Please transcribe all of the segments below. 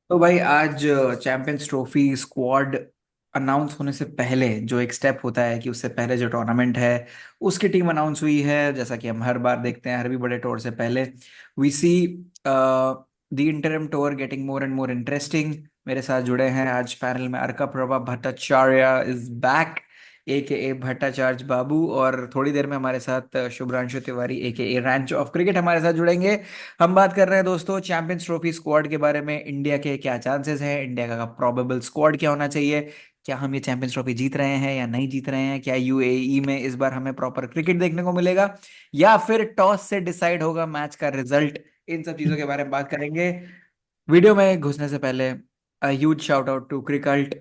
तो भाई आज चैंपियंस ट्रॉफी स्क्वाड अनाउंस होने से पहले जो एक स्टेप होता है कि उससे पहले जो टूर्नामेंट है उसकी टीम अनाउंस हुई है। जैसा कि हम हर बार देखते हैं, हर भी बड़े टूर से पहले we see the interim tour getting more and more interesting. मेरे साथ जुड़े हैं आज पैनल में Arka Prabha Bhattacharya is back, A K A Bhattacharya बाबू। और थोड़ी देर में हमारे साथ शुभ्रांशु तिवारी ए K A ranch of cricket हमारे साथ जुड़ेंगे। हम बात कर रहे हैं दोस्तों चैंपियंस ट्रॉफी स्क्वाड के बारे में। इंडिया के क्या चांसेस हैं, इंडिया का प्रोबेबल स्क्वाड क्या होना चाहिए, क्या हम ये चैंपियंस ट्रॉफी जीत रहे हैं या नहीं जीत रहे हैं, क्या यूएई में इस बार हमें प्रॉपर क्रिकेट देखने को मिलेगा या फिर टॉस से डिसाइड होगा मैच का रिजल्ट। इन सब चीजों के बारे में बात करेंगे। वीडियो में घुसने से पहले huge shout out to Crickalt,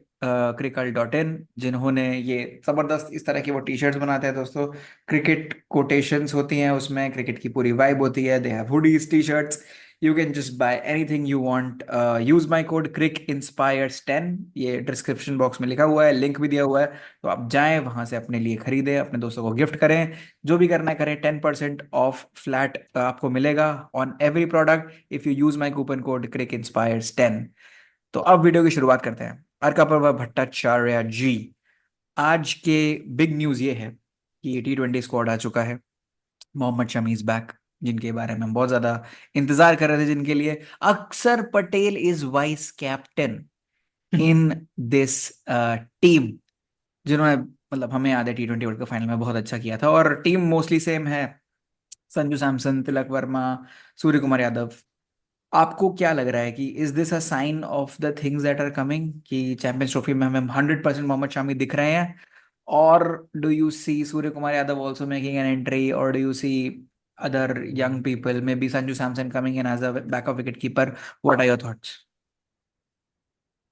crickalt.in, जिन्होंने ये जबरदस्त इस तरह की वो टी शर्ट्स बनाते हैं दोस्तों। क्रिकेट कोटेशंस होती हैं उसमें, क्रिकेट की पूरी वाइब होती है। They have hoodies, T shirts, you can just buy anything you want. Use my code crick inspires 10, ये डिस्क्रिप्शन बॉक्स में लिखा हुआ है, लिंक भी दिया हुआ है। तो आप जाएं वहां से अपने लिए खरीदें, अपने दोस्तों को गिफ्ट करें, जो भी करना है करें। 10% ऑफ फ्लैट आपको मिलेगा on every product if you use my coupon code crick inspires 10। तो अब वीडियो की शुरुआत करते हैं। अर्का पर्वा भट्टाचार्य जी, आज के बिग न्यूज ये है कि T20 स्क्वाड आ चुका है। मोहम्मद शमी इज बैक, जिनके बारे में हम बहुत ज्यादा इंतजार कर रहे थे, जिनके लिए अक्षर Patel is vice captain in this team, जिन्होंने मतलब हमें याद है T20 वर्ल्ड कप फाइनल में बहुत अच्छा किया था। और टीम मोस्टली सेम है, संजू सैमसन, तिलक वर्मा, सूर्य कुमार यादव। आपको क्या लग रहा है कि is this a sign of the things that are coming, कि चैंपियंस ट्रॉफी में हमें 100% मोहम्मद शामी दिख रहे हैं? और do you see Surya Kumar Yadav also making an entry, और do you see other young people, maybe Sanju Samson coming in as a backup wicket keeper? What are your thoughts?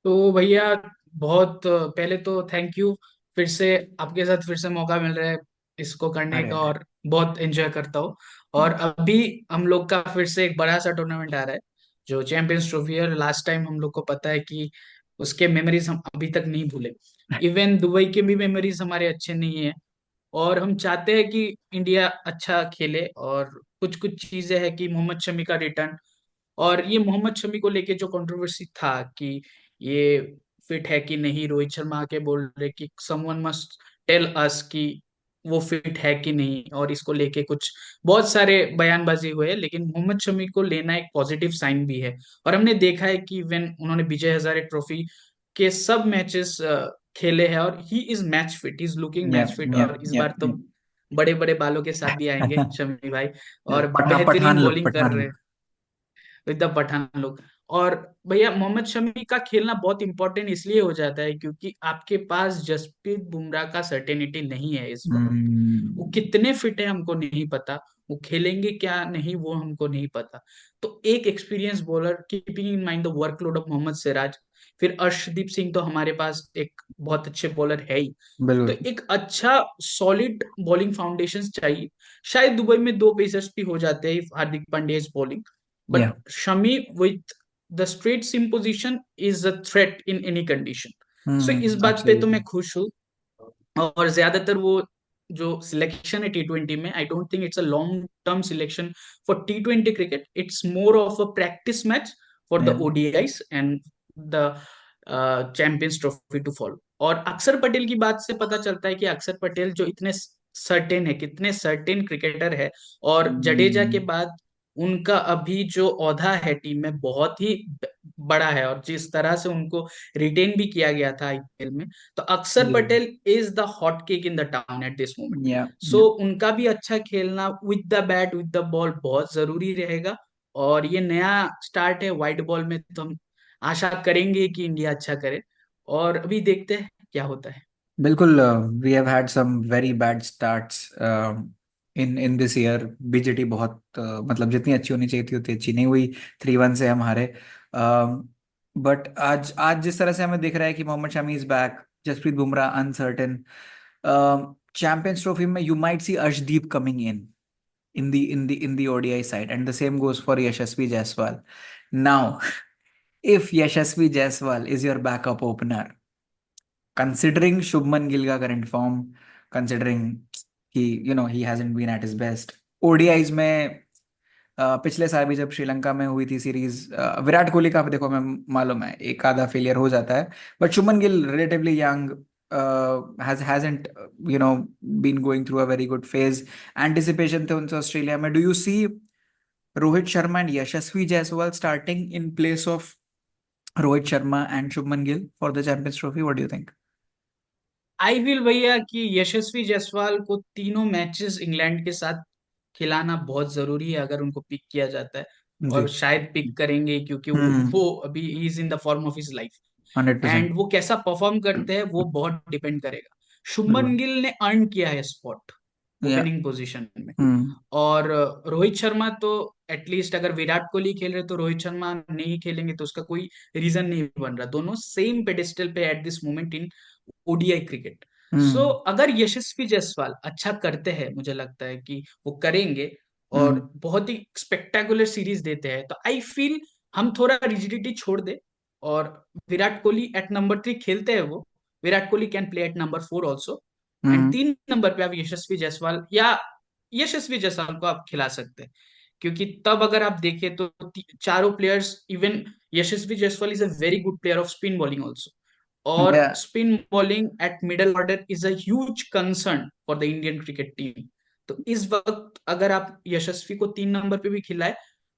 तो भैया, बहुत पहले तो थैंक यू। फिर से आपके साथ फिर से मौका मिल रहा है इसको करने अरे का, अरे। और बहुत एंजॉय करता हूँ। और अभी हम लोग का फिर से एक बड़ा सा टूर्नामेंट आ रहा है, जो चैंपियंस ट्रॉफी है। लास्ट टाइम हम लोग को पता है कि उसके मेमोरीज हम अभी तक नहीं भूले। इवन दुबई के भी मेमोरीज हमारे अच्छे नहीं है। और हम चाहते हैं कि इंडिया अच्छा खेले, और कुछ कुछ चीजें हैं कि मोहम्मद शमी का रिटर्न। और ये मोहम्मद शमी को लेके जो कंट्रोवर्सी था कि ये फिट है कि नहीं, रोहित शर्मा आके बोल रहे कि समवन मस्ट टेल अस कि वो फिट है कि नहीं, और इसको लेके कुछ बहुत सारे बयानबाजी हुए। लेकिन मोहम्मद शमी को लेना एक पॉजिटिव साइन भी है। और हमने देखा है कि वेन उन्होंने विजय हजारे ट्रॉफी के सब मैचेस खेले हैं, और he is match fit, is looking match Yep, fit. yep, और इस yep, बार तो बड़े बड़े बालों के साथ भी आएंगे yep. शमी भाई, और पठान बेहतरीन लुक, बॉलिंग कर पठान रहे हैं लुक। एकदम पठान लोग। और भैया, मोहम्मद शमी का खेलना बहुत इंपॉर्टेंट इसलिए हो जाता है क्योंकि आपके पास जसप्रीत बुमराह का सर्टेनिटी नहीं है इस बार। वो हम्म। कितने फिट है हमको नहीं पता, वो खेलेंगे क्या नहीं वो हमको नहीं पता। तो एक experience bowler, keeping in mind the workload of Mohammed Siraj, फिर अर्शदीप सिंह, तो हमारे पास एक बहुत अच्छे बॉलर है ही। तो बिल्कुल। एक अच्छा सॉलिड बॉलिंग फाउंडेशन चाहिए। शायद दुबई में दो पेसर्स भी हो जाते हैं हार्दिक पांड्या बॉलिंग, या। but Shami with the straight sim position is a threat in any condition. So इस बात पे तो एब्सोल्युटली। मैं खुश हूँ। और ज्यादातर वो जो सिलेक्शन है T20 में, I don't think it's a long term selection for T20 cricket. It's more of a practice match for the yeah. ODIs and the champions trophy to follow. और अक्षर पटेल की बात से पता चलता है कि अक्षर पटेल जो इतने सर्टेन है, कितने सर्टेन क्रिकेटर है। और जडेजा के बाद उनका अभी जो औधा है टीम में बहुत ही बड़ा है, और जिस तरह से उनको रिटेन भी किया गया था IPL में, तो अक्षर Patel is the hot cake in the town eight this moment. या। सो उनका भी अच्छा खेलना with the bat with the ball बहुत जरूरी रहेगा। और ये नया स्टार्ट है वाइड बॉल में, तो हम आशा करेंगे कि इंडिया अच्छा करे। और अभी देखते हैं क्या होता है। बिल्कुल। We have had some very bad starts in in this year. BGT बहुत मतलब जितनी अच्छी होनी चाहिए थी उतनी अच्छी नहीं हुई। 3-1 से हम हारे। बट आज आज जिस तरह से हमें दिख रहा है कि Mohammad Shami is back, Jasprit Bumrah uncertain, champions trophy में you might see Arshdeep coming in the ODI side, and the same goes for Yashasvi Jaiswal. Now, if Yashasvi Jaiswal is your backup opener, considering Shubman Gill का current form, considering he hasn't been at his best ODIs में, पिछले साल भी जब श्रीलंका में हुई थी series, Virat Kohli का देखो, हमें मालूम है एक आधा फेलियर हो जाता है, but Shubman Gill relatively young, hasn't been going through a very good phase. Anticipation थे उनसे ऑस्ट्रेलिया में. Do you see Rohit Sharma and Yashasvi Jaiswal starting in place of Rohit Sharma and Shubman Gill for the champions trophy? What do you think? I feel भैया कि यशस्वी जायसवाल को तीनों matches England के साथ खिलाना बहुत जरूरी है अगर उनको पिक किया जाता है। जी. और शायद पिक करेंगे क्योंकि हम्म. वो अभी is in the form of his life. 100%. And वो कैसा परफॉर्म करते हैं वो बहुत डिपेंड करेगा। शुभमन बिल्कुल. गिल ने अर्न किया है स्पॉट या. ओपनिंग पोजीशन में। हम्म. और रोहित शर्मा तो एटलीस्ट अगर विराट कोहली खेल रहे तो रोहित शर्मा नहीं खेलेंगे तो उसका कोई रीजन नहीं बन रहा। दोनों सेम पेडेस्टल पे at this moment in ODI cricket. So hmm. अगर यशस्वी जायसवाल अच्छा करते हैं, मुझे लगता है कि वो करेंगे और हम्म. बहुत ही स्पेक्टेकुलर सीरीज देते हैं, तो आई फील हम थोड़ा रिजिडिटी छोड़ दे और विराट कोहली एट नंबर 3 खेलते हैं वो। Virat Kohli can play at number 4 also. And hmm. 3 number पे आप यशस्वी जायसवाल या यशस्वी जायसवाल को आप खिला सकते हैं। क्योंकि तब अगर आप देखें तो चारों players, even Yashasvi Jaiswal is a very good player of spin bowling also. और या. Spin bowling eight middle order is a huge concern for the Indian cricket team. तो इस वक्त अगर आप यशस्वी को 3 नंबर पे भी खिलाए,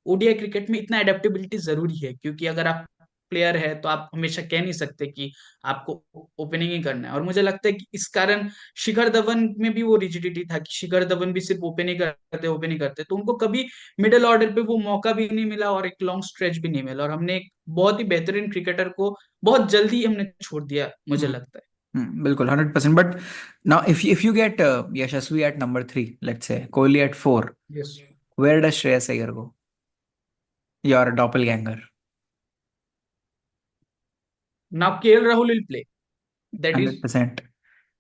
ओडीआई क्रिकेट में इतना एडेप्टेबिलिटी जरूरी है क्योंकि अगर आप प्लेयर है तो आप हमेशा कह नहीं सकते कि आपको ओपनिंग ही करना है। और मुझे लगता है कि इस कारण शिखर धवन में भी वो रिजिडिटी था कि शिखर धवन भी सिर्फ ओपन ही करते तो उनको कभी मिडिल ऑर्डर पे वो मौका भी नहीं मिला और एक लॉन्ग स्ट्रेच भी नहीं मिला। और हमने एक बहुत ही बेहतरीन क्रिकेटर को बहुत जल्दी हमने छोड़ दिया, मुझे हम्म. लगता है। बिल्कुल 100%. But now if you get Yashasvi at number 3, let's say Kohli at 4, yes. where does Shreyas Iyer go? Your doppelganger. Now KL Rahul will play, that is 100%.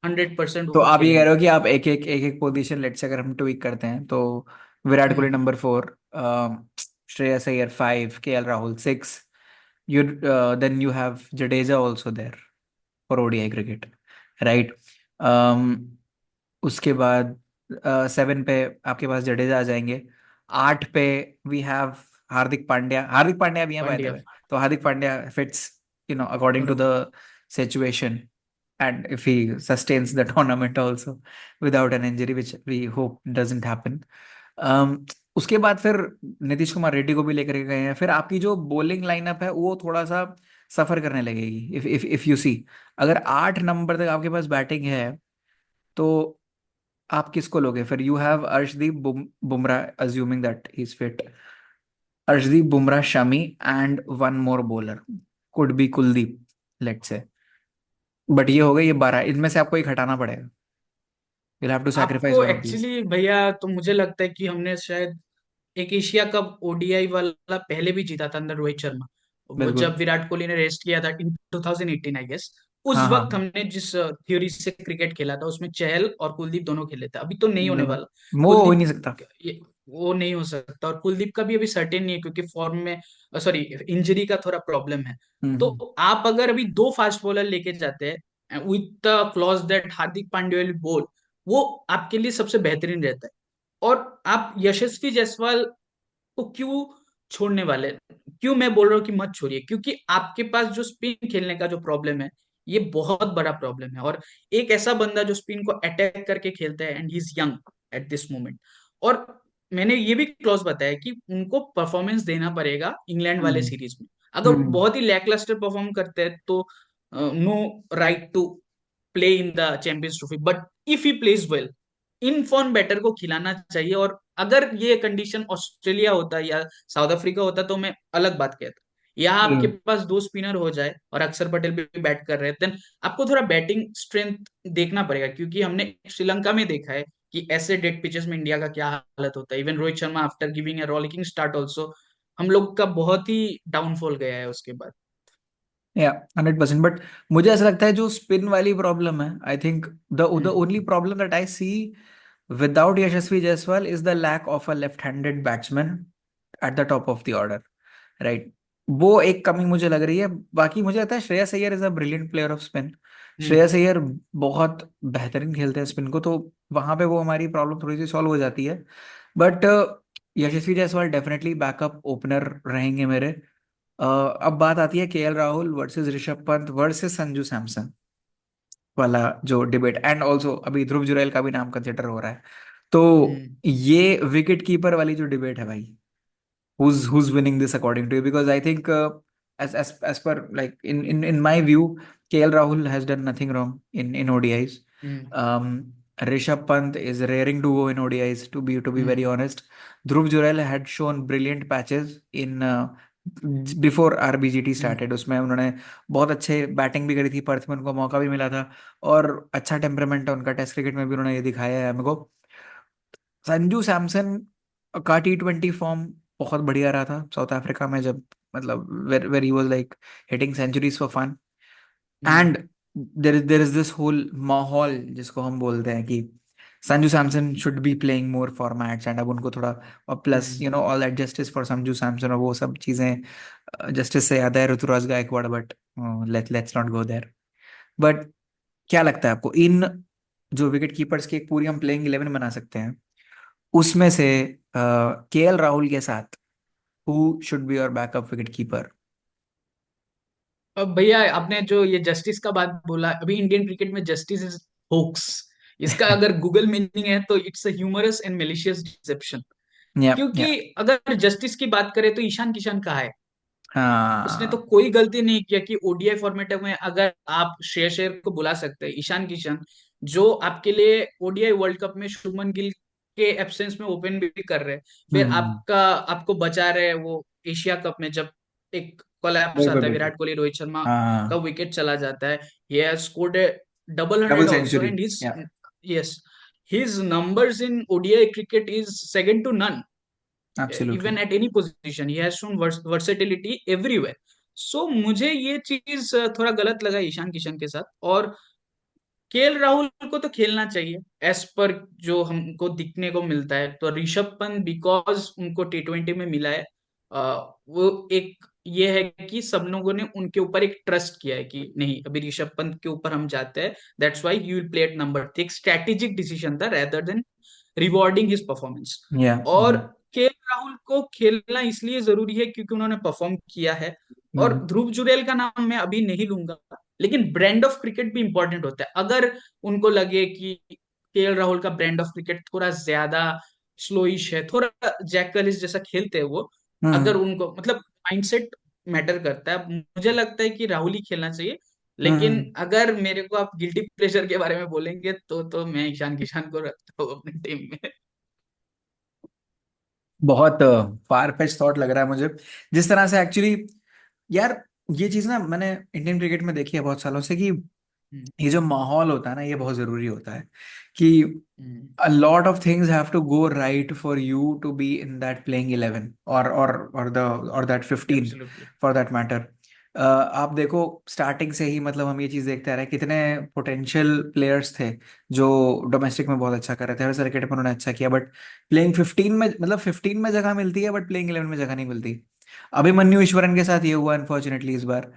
100% तो वो आप ये कह रहे खेलेंगे। हो कि आप एक एक पोजीशन, लेट्स से अगर हम ट्विक करते हैं तो Virat Kohli hmm. Number 4, Shreyas Iyer 5, KL Rahul 6, you then you have Jadeja also there for ODI cricket, right? उसके बाद 7 पे आपके पास जडेजा आ जाएंगे. 8 पे वी हैव हार्दिक पांड्या भी है बाय द पांड्या। वे. तो Hardik Pandya fits according to the बरोबर। Situation, and if he sustains the tournament also without an injury, which we hope doesn't happen. um, उसके बाद फिर नीतीश कुमार रेड्डी को भी लेकर के गए हैं. फिर आपकी जो बॉलिंग लाइनअप है वो थोड़ा सा सफर करने लगेगी. इफ यू सी, अगर 8 नंबर तक आपके पास बैटिंग है तो आप किसको लोगे फिर? You have Arshdeep Bumrah, assuming that he is fit. Arshdeep Bumrah, Shami, and one more bowler, could be Kuldeep, let's say. But ये हो गई ये 12, इनमें से आपको एक हटाना पड़ेगा. you'll have to sacrifice आपको one of these. एक्चुअली भैया तो मुझे लगता है कि हमने शायद एक एशिया कप ओडीआई वाला पहले भी जीता था अंदर रोहित शर्मा। वो बिल्कुल. जब विराट कोहली ने रेस्ट किया था इन 2018 आई गेस। उस हाँ हाँ. वक्त हमने जिस थ्योरी से क्रिकेट खेला था उसमें चहल और कुलदीप दोनों खेले थे। अभी तो नहीं होने बिल्कुल. वाला। वो हो ही नहीं कुलदीप सकता. वो नहीं हो सकता और कुलदीप का भी अभी सर्टेन नहीं है क्योंकि फॉर्म में, सॉरी, इंजरी का थोड़ा प्रॉब्लम है। तो हम्म. आप अगर अभी 2 फास्ट बॉलर लेके जाते हैं with the clause that Hardik Pandya will बोल, वो आपके लिए सबसे बेहतरीन रहता है। और आप यशस्वी जायसवाल को क्यों छोड़ने वाले? क्यों मैं बोल रहा हूँ कि मत छोड़िए? क्योंकि आपके पास जो स्पिन खेलने का जो प्रॉब्लम है, ये बहुत बड़ा प्रॉब्लम है। और एक ऐसा बंदा जो स्पिन को अटैक करके खेलता है and he is young eight this moment. और मैंने ये भी क्लॉज बताया कि उनको परफॉर्मेंस देना पड़ेगा इंग्लैंड वाले हम्म. सीरीज में। अगर वो हम्म. बहुत ही लैकलस्टर परफॉर्म करते हैं तो no right to play in the champions trophy. But if he plays well, in form batter को खिलाना चाहिए। और अगर ये कंडीशन ऑस्ट्रेलिया होता या साउथ अफ्रीका होता तो मैं अलग बात कहता। यहाँ आपके हम्म. पास 2 स्पिनर हो जाए और अक्षर पटेल भी बैट कर रहे हैं, देन आपको थोड़ा बैटिंग स्ट्रेंथ देखना पड़ेगा क्योंकि हमने श्रीलंका में देखा है कि ऐसे डेड पिचेस में इंडिया का क्या हालत होता है। Even Rohit Sharma after giving a rollicking start also, हम लोग का बहुत ही डाउनफॉल गया है उसके बाद। या. 100%. बट मुझे ऐसा लगता है जो स्पिन वाली प्रॉब्लम है, I think the hmm. Only problem that I see without Yashasvi Jaiswal is the lack of a left-handed batsman at the top of the order, right? वो एक कमी मुझे लग रही है. बाकी मुझे लगता है Shreyas Iyer is a brilliant player of spin. Hmm. Shreyas Iyer बहुत बेहतरीन खेलते हैं स्पिन को, तो वहां पे वो हमारी प्रॉब्लम थोड़ी सी सॉल्व हो जाती है. But Yashasvi Jaiswal definitely backup opener रहेंगे मेरे। अब बात आती है KL Rahul versus Rishabh Pant versus Sanju Samson वाला जो डिबेट, एंड ऑल्सो अभी ध्रुव जुरैल का भी नाम कंसिडर हो रहा है। तो हम्म। ये विकेट कीपर वाली जो डिबेट है भाई, who's winning this according to you? Because I think as per like in my view, KL Rahul has done nothing wrong in ODIs. Hmm. um Rishabh Pant is raring to go in ODIs, to be very hmm. honest. Dhruv Jurel had shown brilliant patches in before RBGT hmm. started, उसमें उन्होंने बहुत अच्छे batting भी करी थी, Perth में उनको मौका भी मिला था, और अच्छा टेम्परामेंट है उनका, टेस्ट क्रिकेट में भी उन्होंने ये दिखाया है हमको। संजू सैमसन का T20 फॉर्म बहुत बढ़िया रहा था साउथ अफ्रीका में, जब मतलब where where he was like hitting centuries for fun. Hmm. And there is this whole माहौल जिसको हम बोलते हैं कि Sanju Samson should be playing more formats, and अब उनको थोड़ा, और plus hmm. All that justice for Sanju Samson और वो सब चीजें, जस्टिस से याद है Ruturaj Gaikwad, but let's not go there. But क्या लगता है आपको, इन जो विकेट कीपर्स की एक पूरी हम प्लेइंग 11 बना सकते हैं, उसमें से केएल राहुल के साथ who should be your backup wicket keeper? अब भैया आपने जो ये जस्टिस का बात बोला, अभी इंडियन क्रिकेट में जस्टिस इज होक्स। इसका अगर गूगल मीनिंग है तो it's a humorous and malicious deception. या क्योंकि या अगर जस्टिस की बात करें तो ईशान किशन कहाँ है? उसने तो हाँ। कोई गलती नहीं किया कि ओडीआई फॉर्मेट में अगर आप श्रेयस अय्यर को बुला सकते हैं, ईशान किशन जो आपके लिए ओडीआई वर्ल्ड कप में शुभमन गिल के एब्सेंस में ओपन भी कर रहे हैं, फिर हम्म। आपका आपको बचा रहे हैं वो एशिया कप में जब एक कोलैप्स बिल्कुल आता है, बिल्कुल। विराट कोहली रोहित शर्मा का हाँ, विकेट चला जाता है, he has scored a double double hundred also, century. And his, yeah yes, his numbers in ODI cricket is second to none. Absolutely. Even at any position he has shown versatility everywhere. So मुझे ये चीज थोड़ा गलत लगा ईशान किशन के साथ। और KL Rahul को तो खेलना चाहिए एज पर जो हमको दिखने को मिलता है। तो ऋषभ पंत बिकॉज उनको T20 में मिला है, वो एक ये है कि सब लोगों ने उनके ऊपर एक ट्रस्ट किया है कि नहीं अभी ऋषभ पंत के ऊपर हम जाते हैं, that's why you will play at number. एक स्ट्रेटेजिक डिसीजन था rather than rewarding his performance. या और के राहुल को खेलना इसलिए जरूरी है क्योंकि उन्होंने परफॉर्म किया है। और ध्रुव जुरैल का नाम मैं अभी नहीं लूंगा, लेकिन ब्रांड ऑफ क्रिकेट भी इंपॉर्टेंट होता है। अगर उनको लगे कि केएल राहुल का ब्रांड ऑफ क्रिकेट थोड़ा ज्यादा स्लोइश है, थोड़ा जैकलिस जैसा खेलते हैं वो, अगर हम्म उनको मतलब माइंडसेट मैटर करता है, मुझे लगता है कि राहुल ही खेलना चाहिए। लेकिन हम्म। अगर मेरे को आप गिल्टी प्लेजर के बारे में बोलेंगे तो मैं ईशान किशन को रखता हूँ अपनी टीम में। बहुत फार फेच थॉट लग रहा है मुझे, जिस तरह से एक्चुअली, यार ये चीज ना मैंने इंडियन क्रिकेट में देखी है बहुत सालों से, कि हम्म। ये जो माहौल होता है ना, ये बहुत जरूरी होता है कि हम्म। a lot of things have to go right for you to be in that playing 11, or that 15 absolutely. for that matter. आप देखो स्टार्टिंग से ही, मतलब हम ये चीज देखते आ रहे हैं, कितने पोटेंशियल प्लेयर्स थे जो डोमेस्टिक में बहुत अच्छा कर रहे थे, हर सर्किट में उन्होंने अच्छा किया, बट प्लेइंग 15 में, मतलब 15 में जगह मिलती है बट प्लेइंग 11 में जगह नहीं मिलती। अभिमन्यु ईश्वरन के साथ ये हुआ अनफॉर्चुनेटली इस बार।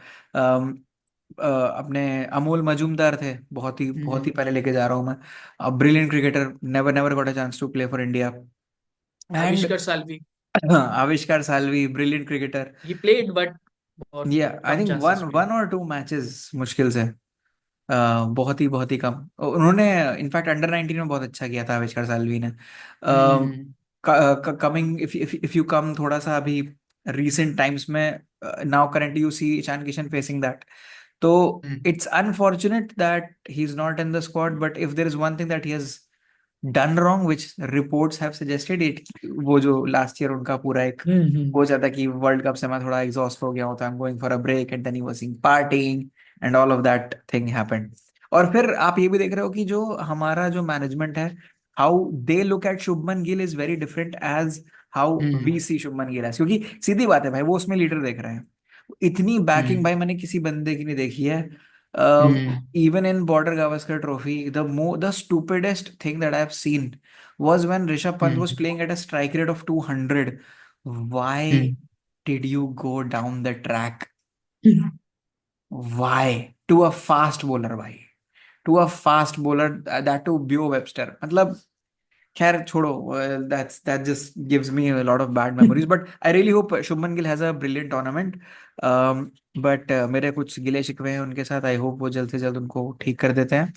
अपने अमोल मजूमदार थे, बहुत ही हम्म। पहले लेके जा रहा हूँ मैं, brilliant cricketer, never never got a chance to play for India. And Avishkar Salvi, Avishkar Salvi, brilliant cricketer. He played but बहुत ये I come think one chances मिले। वन और टू मैचेस मुश्किल से, बहुत ही कम उन्होंने, इनफैक्ट अंडर 19 में बहुत अच्छा किया था आविष्कार सालवी ने। Hmm. Coming if you come थोड़ा सा अभी recent टाइम्स में, now currently you see Ishan Kishan facing that. तो हम्म। it's unfortunate that he's not in the squad, but if there is one thing that he has done wrong, which reports have suggested it, वो जो last year उनका पूरा एक हम्म। हो जाता कि world cup से मैं थोड़ा एग्जॉस्ट हो गया होता, I am going for a break, and then he was sing parting, and all of that thing happened. और फिर आप ये भी देख रहे हो कि जो हमारा जो मैनेजमेंट है, how they look at Shubman Gill is very different as how we hmm. See Shubman Gill है, क्योंकि सीधी बात है भाई, वो उसमें लीडर देख रहे हैं। इतनी बैकिंग हम्म। भाई मैंने किसी बंदे की नहीं देखी है। हम्म। Even in Border Gavaskar Trophy, the stupidest thing that I've seen was when Rishabh Pant was hmm. playing at a strike rate of 200. Why hmm. did you go down the track? Hmm. Why? To a fast bowler, भाई. To a fast bowler, that to Bio Webster. मतलब खैर छोड़ो, that just gives me a lot of bad memories, but I really hope Shubman Gill has a brilliant tournament. But मेरे कुछ गिले शिकवे हैं उनके साथ, आई होप वो जल्द से जल्द उनको ठीक कर देते हैं।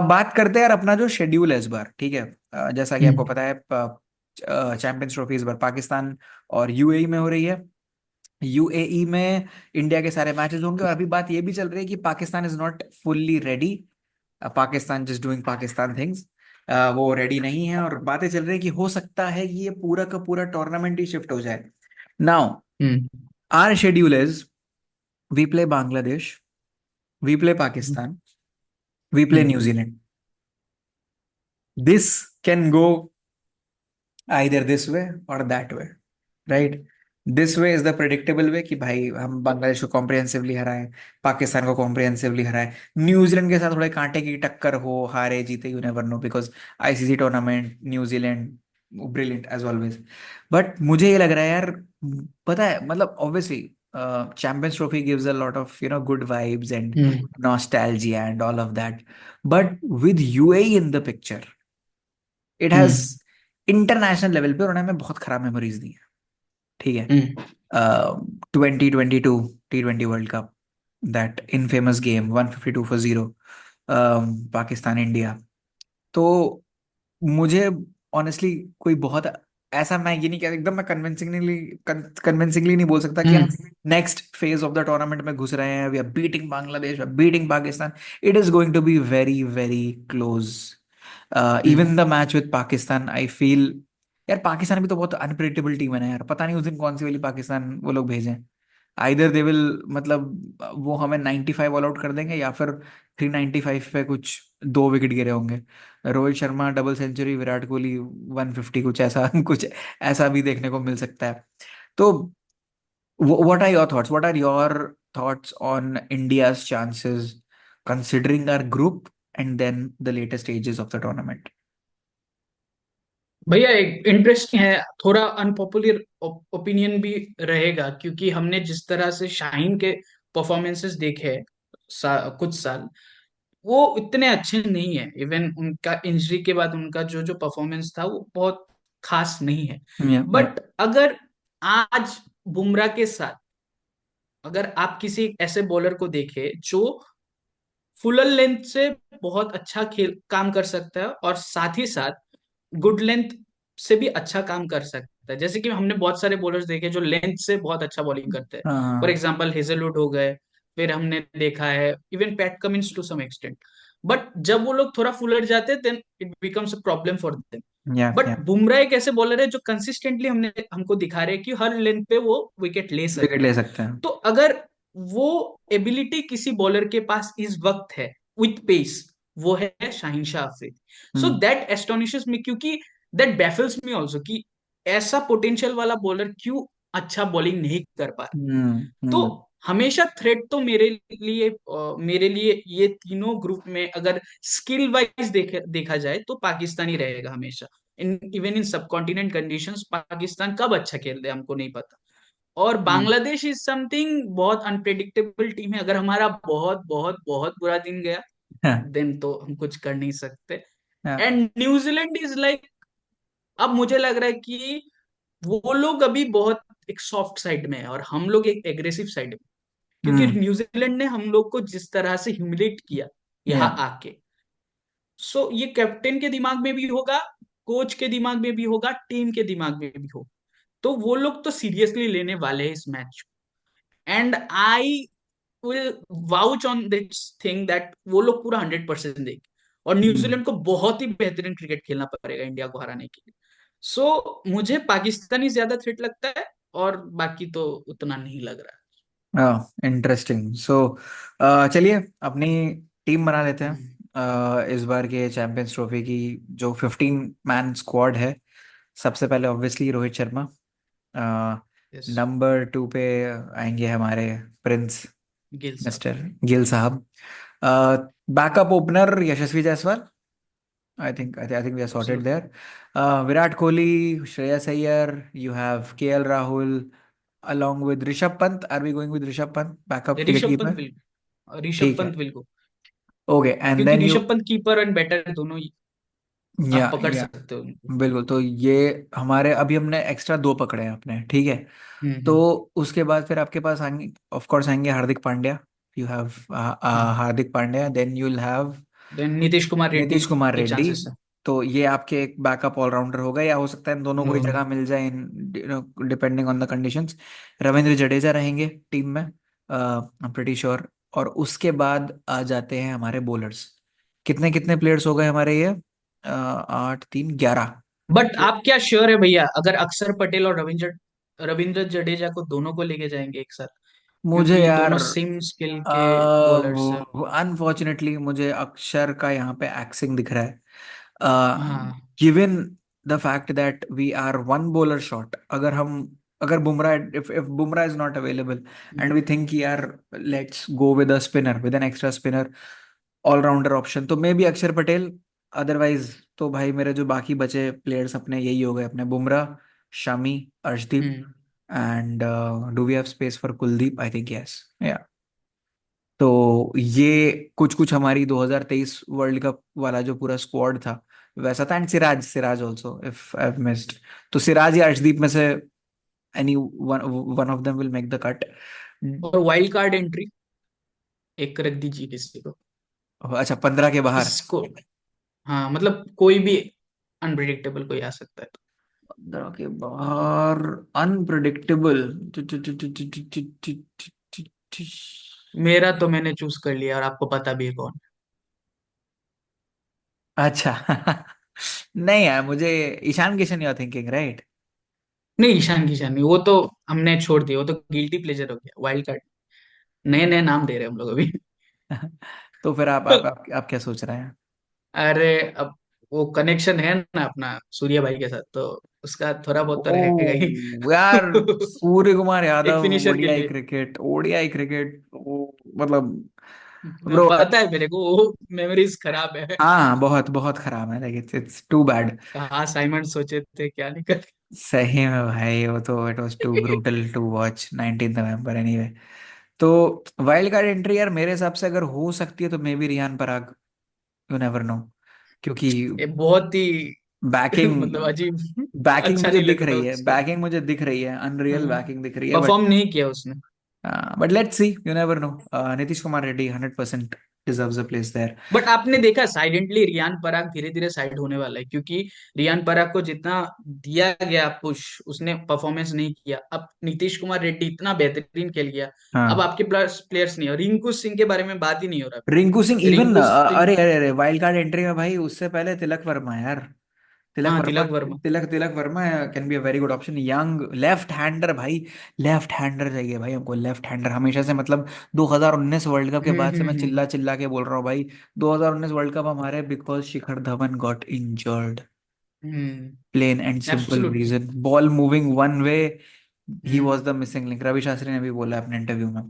बात करते हैं यार अपना जो शेड्यूल है इस बार, ठीक है। जैसा कि आपको हम्म। पता है, चैंपियंस ट्रॉफी इस बार पाकिस्तान और यूएई में हो रही है। यूएई में इंडिया के सारे मैचेस होंगे, और अभी बात ये भी चल रही है कि Pakistan is not fully ready, Pakistan just doing Pakistan things, वो रेडी नहीं है, और बातें चल रही है कि हो सकता है कि ये पूरा का पूरा टूर्नामेंट ही शिफ्ट हो जाए। Now hmm. Our schedule is, we play Bangladesh, we play Pakistan, we play hmm. New Zealand. This can go either this way और that way, right. This way is the predictable way कि भाई हम बांग्लादेश को कॉम्प्रिहेंसिवली हराएं, पाकिस्तान को comprehensively हराएं, New Zealand के साथ थोड़े कांटे की टक्कर हो, हारे जीते, you never know, because ICC tournament, New Zealand brilliant as always. But मुझे ये लग रहा है यार, पता है मतलब obviously champions trophy gives a lot of good vibes and hmm. Nostalgia and all of that, but with UAE in the picture, it has hmm. International level पे उन्होंने हमें बहुत खराब मेमोरीज दी है, ठीक है। हम्म। 2022 T20 world cup, that infamous game 152-0, Pakistan India. तो मुझे ऑनेस्टली कोई बहुत ऐसा, मैं ये नहीं कह एकदम मैं कन्विंसिंगली नहीं बोल सकता कि हम hmm. Next phase of the tournament में घुस रहे हैं, we are beating Bangladesh, we are beating Pakistan. It is going to be very very close. Even the match with Pakistan I feel, यार पाकिस्तान भी तो बहुत अनप्रिडिक्टेबल टीम है ना यार, पता नहीं उस दिन कौन सी वाली पाकिस्तान वो लोग भेजें। आइदर दे विल, मतलब वो हमें 95 ऑल आउट कर देंगे, या फिर 395 पे कुछ 2 विकेट गिरे होंगे, रोहित शर्मा डबल सेंचुरी, विराट कोहली 150, कुछ ऐसा कुछ ऐसा भी देखने को मिल सकता है। तो what are your thoughts, what are your thoughts on India's chances considering our group and then the latest stages of the tournament? भैया एक इंटरेस्टिंग है, थोड़ा अनपॉपुलर ओपिनियन भी रहेगा, क्योंकि हमने जिस तरह से शाहीन के परफॉर्मेंसेस देखे हैं कुछ साल, वो इतने अच्छे नहीं है। इवन उनका इंजरी के बाद उनका जो जो परफॉर्मेंस था वो बहुत खास नहीं है। या बट अगर आज बुमराह के साथ अगर आप किसी ऐसे बॉलर को देखें जो फुल लेंथ से बहुत अच्छा खेल काम कर सकता है, और साथ ही साथ गुड लेंथ से भी अच्छा काम कर सकता है, जैसे कि हमने बहुत सारे बॉलर्स देखे जो लेंथ से बहुत अच्छा बॉलिंग करते हैं। फॉर हाँ, एग्जांपल हेजलवुड हो गए, फिर हमने देखा है even Pat Cummins to some extent. But जब वो लोग थोड़ा फुलर जाते हैं then it becomes a problem for them. Yeah but Bumrah एक ऐसे बॉलर है जो कंसिस्टेंटली हमने हमको दिखा रहे हैं कि हर लेंथ पे वो विकेट ले विकेट सकते ले हैं। सकते हैं। तो अगर वो एबिलिटी किसी बॉलर के पास इस वक्त है विथ पेस, वो है शाहिन शाह अफरीदी। सो हम्म दैट एस्टोनिशेस मी, क्योंकि दैट बैफल्स मी ऑल्सो कि ऐसा पोटेंशियल वाला बॉलर क्यों अच्छा बॉलिंग नहीं कर पा रहा। तो हम्म। हमेशा थ्रेट तो मेरे लिए ये तीनों ग्रुप में अगर स्किल वाइज देखा जाए तो पाकिस्तान ही रहेगा हमेशा। इवन इन सब कॉन्टिनेंट कंडीशंस पाकिस्तान कब अच्छा खेल रहे हमको नहीं पता। और हम्म। बांग्लादेश इज समथिंग बहुत अनप्रेडिक्टेबल टीम है, अगर हमारा बहुत बहुत बहुत बुरा दिन गया हाँ, देन तो हम कुछ कर नहीं सकते। हाँ, एंड न्यूजीलैंड इज लाइक, अब मुझे लग रहा है कि वो लोग अभी बहुत एक सॉफ्ट साइड में है और हम लोग एक एग्रेसिव साइड में, क्योंकि हम्म। न्यूजीलैंड ने हम लोग को जिस तरह से ह्यूमिलेट किया या यहाँ आके। सो ये कैप्टन के दिमाग में भी होगा, कोच के दिमाग में भी होगा, टीम के दिमाग में भी होगा। तो वो लोग तो सीरियसली लेने वाले हैं इस match. And I will vouch on this thing that वो लोग पूरा 100% देंगे, और हम्म। न्यूजीलैंड को बहुत ही बेहतरीन क्रिकेट खेलना पड़ेगा इंडिया को हराने के लिए। सो मुझे पाकिस्तानी ज्यादा थ्रेट लगता है, और बाकी तो उतना नहीं लग रहा इंटरेस्टिंग। सो चलिए अपनी टीम बना लेते हैं। है। इस बार के चैंपियंस ट्रॉफी की जो 15 मैन स्क्वाड है, सबसे पहले obviously Rohit Sharma, yes. Number 2 पे आएंगे हमारे प्रिंस, गिल साहब। मिस्टर गिल साहब। Backup opener Yashasvi Jaiswal, I think we are sorted absolutely. There. Virat Kohli, Shreyas Iyer, you have KL Rahul along with Rishabh Pant. Are we going with Rishabh Pant backup wicket Rishabh keeper? Pant will Rishabh ठीक है, Pant will go, okay, and क्योंकि then you, Rishabh Pant keeper and batter दोनों ही। आप या पकड़ या सकते हो उनको। बिल्कुल। तो ये हमारे अभी हमने एक्स्ट्रा दो पकड़े हैं अपने, ठीक है। तो हम्म। उसके बाद फिर आपके पास आएंगे, ऑफ कोर्स आएंगे हार्दिक पांड्या। यू हैव हाँ, Hardik Pandya, then you will have then Nitish Kumar Reddy Nitish Kumar K Reddy. Chances है। तो ये आपके एक बैकअप ऑलराउंडर होगा, या हो सकता है इन दोनों को ही हम्म। जगह मिल जाए in depending on the conditions. Ravindra Jadeja रहेंगे टीम में, आई एम प्रीटी श्योर। और उसके बाद आ जाते हैं हमारे बॉलर्स। कितने कितने प्लेयर्स हो गए हमारे ये? 8 3 11। बट आप क्या श्योर है भैया, अगर अक्षर पटेल और रविंद्र रविंद्र जडेजा को दोनों को लेके जाएंगे एक साथ? मुझे क्योंकि यार दोनों सेम स्किल के बॉलर्स है। अनफॉर्चुनेटली मुझे अक्षर का यहाँ पे एक्सिंग दिख रहा है, हाँ। Given the fact that we are one bowler short. अगर Bumrah, if Bumrah is not available and we think यार let's go with a spinner, with an extra spinner, allrounder option, तो मे बी अक्षर पटेल। अदरवाइज तो भाई मेरे जो बाकी बचे प्लेयर्स अपने यही हो गए अपने, Bumrah, Shami, Arshdeep, hmm. And do we have space for Kuldeep? I think yes. तो ये कुछ कुछ हमारी 2023 वर्ल्ड कप वाला जो पूरा स्क्वाड था वैसा था। And Siraj, Siraj also if I have missed. तो सिराज या अर्शदीप में से any one one of them will make the cut. और वाइल्ड कार्ड एंट्री एक रख दीजिए किसी को। अच्छा, 15 के बाहर। किसको? हाँ, मतलब कोई भी अनप्रिडिक्टेबल कोई आ सकता है तो। 15 के बाहर अनप्रडिक्टेबल। मेरा तो मैंने चूज कर लिया और आपको पता भी है कौन। अच्छा। नहीं यार, मुझे Ishan Kishan, you are thinking right? नहीं, ईशान किशन नहीं, वो तो हमने छोड़ दिया, वो तो गिल्टी प्लेजर हो गया। वाइल्ड कार्ड नए नए नाम दे रहे हैं हम लोग अभी। तो फिर आप क्या सोच रहे हैं? अरे, अब वो कनेक्शन है ना अपना सूर्य भाई के साथ, तो उसका थोड़ा बहुत तो रहेगा ही। ओ यार, सूर्य कुमार एक यादव, फिनिशर के ओडीआई लिए। क्रिकेट, ओडीआई क्रिकेट, मतलब मैं ब्रो। पता है मेरे को, वो मेमोरीज खराब है। हाँ, बहुत बहुत खराब है, लाइक इट्स टू बैड। कहाँ साइमन सोचे थे क्या निकल। सही में भाई, वो तो it was too brutal to watch 19 November anyway. तो वाइल्ड कार्ड एंट्री यार मेरे हिसाब से अगर हो सकती है तो maybe Riyan Parag. You never know, क्योंकि ये बहुत ही मतलब बैकिंग अजीब। बैकिंग अच्छा मुझे नहीं दिख लगता रही है, उसको। बैकिंग मुझे दिख रही है, अनरियल बैकिंग दिख रही है, परफॉर्म नहीं किया उसने। But let's see, you never know. Nitish Kumar Reddy 100% deserves a place there. But आपने देखा साइलेंटली रियान पराग धीरे धीरे साइड होने वाला है, क्योंकि रियान पराग को जितना दिया गया पुश उसने परफॉर्मेंस नहीं किया। अब नीतीश कुमार रेड्डी इतना बेहतरीन खेल गया। अब हाँ, आपके प्लस प्लेयर्स नहीं है, रिंकू सिंह के बारे में बात ही नहीं हो रहा रिंकू सिंह अभी। इवन, रिंकू सिंह। अरे अरे अरे, वाइल्ड कार्ड एंट्री में भाई उससे पहले तिलक वर्मा यार। तिलक हाँ, Varma, Tilak Varma. Tilak Varma can be a very good option, young left hander भाई। लेफ्ट हैंडर चाहिए भाई हमको, लेफ्ट हैंडर हमेशा से, मतलब 2019 वर्ल्ड कप के बाद से मैं चिल्ला हम्म। चिल्ला के बोल रहा हूँ भाई। 2019 वर्ल्ड कप हमारे because Shikhar Dhawan got injured, hmm. Plain and simple absolutely. Reason, ball moving one way, he was hmm. The missing link. Ravi Shastri ने भी बोला अपने इंटरव्यू में,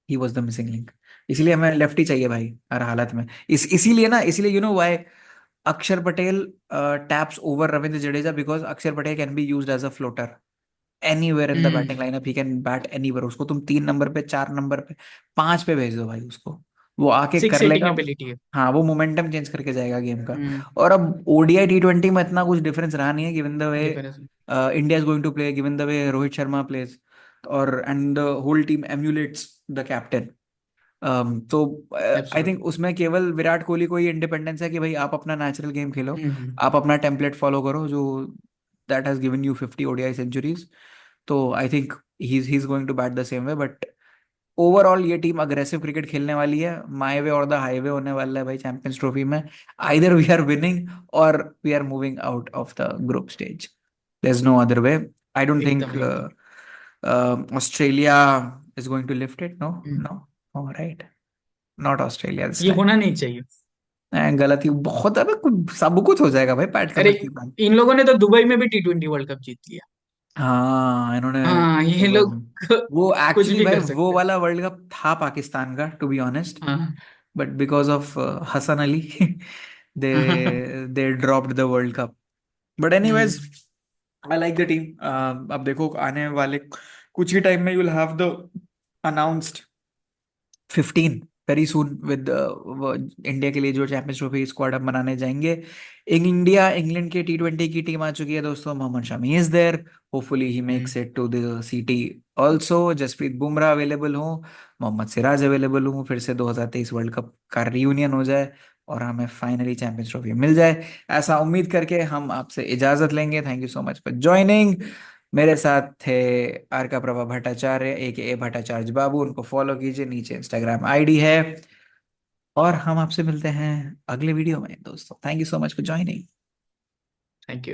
he was the missing link. इसलिए हमें लेफ्ट ही चाहिए भाई हर हालत में। इसीलिए ना, इसीलिए you know why Akshar Patel taps over Ravindra Jadeja, because Akshar Patel can be used as a floater anywhere in the batting hmm. Lineup, he can bat anywhere. उसको तुम 3 नंबर पे, 4 नंबर पे, 5 पे भेज दो भाई उसको, वो आके कर सिक्स लेगा। एटिंग एबिलिटी है। हाँ, वो मोमेंटम चेंज करके जाएगा गेम का। हम्म। और अब ओडीआई T20 में इतना कुछ डिफरेंस रहा नहीं है, given the way difference. India is going to play, given the way Rohit Sharma plays, और and the whole team emulates the captain. तो आई थिंक एब्सोल्युटली। उसमें केवल विराट कोहली को ही इंडिपेंडेंस है कि भाई आप अपना नेचुरल गेम खेलो, हम्म। आप अपना टेम्पलेट फॉलो करो जो that has given you 50 ODI centuries. तो I think he is going to bat the same way, but overall ये टीम अग्रेसिव क्रिकेट खेलने वाली है, माई वे और द हाईवे होने वाला है भाई चैंपियंस ट्रॉफी में। आइदर वी आर विनिंग और we are moving out of the group stage, there is no other way. I don't think एकदम एकदम। Australia is going to lift it. No, hmm. no. All right. Not Australia this ये time. होना नहीं चाहिए। गलती बहुत, अबे सब कुछ हो जाएगा भाई पैट अरे, कमिंस के बाद। इन लोगों ने तो दुबई में भी T20 वर्ल्ड कप जीत लिया। हाँ, इन्होंने हाँ, ये लोग वो कुछ एक्चुअली भी भाई कर वो सकते हैं। वाला वर्ल्ड कप था पाकिस्तान का, टू बी ऑनेस्ट, हाँ। But because of Hasan Ali they dropped the world cup. But anyways, hmm. I like the team. अब देखो आने वाले कुछ ही टाइम में you will have the announced 15 very soon with India के लिए जो चैंपियंस ट्रॉफी स्क्वाड हम बनाने जाएंगे। इंग्लैंड के T20 की टीम आ चुकी है दोस्तों। Mohammed Shami is there, hopefully he makes hmm. It to the CT also. Jasprit Bumrah available हो, मोहम्मद सिराज अवेलेबल हो, फिर से 2023 वर्ल्ड कप का रियूनियन हो जाए और हमें फाइनली चैंपियंस ट्रॉफी मिल जाए, ऐसा उम्मीद करके हम आपसे इजाजत लेंगे। Thank you so much for joining. मेरे साथ थे आर का प्रभा भट्टाचार्य ए भट्टाचार्य बाबू, उनको फॉलो कीजिए, नीचे इंस्टाग्राम आईडी है। और हम आपसे मिलते हैं अगले वीडियो में दोस्तों। Thank you so much for joining. Thank you.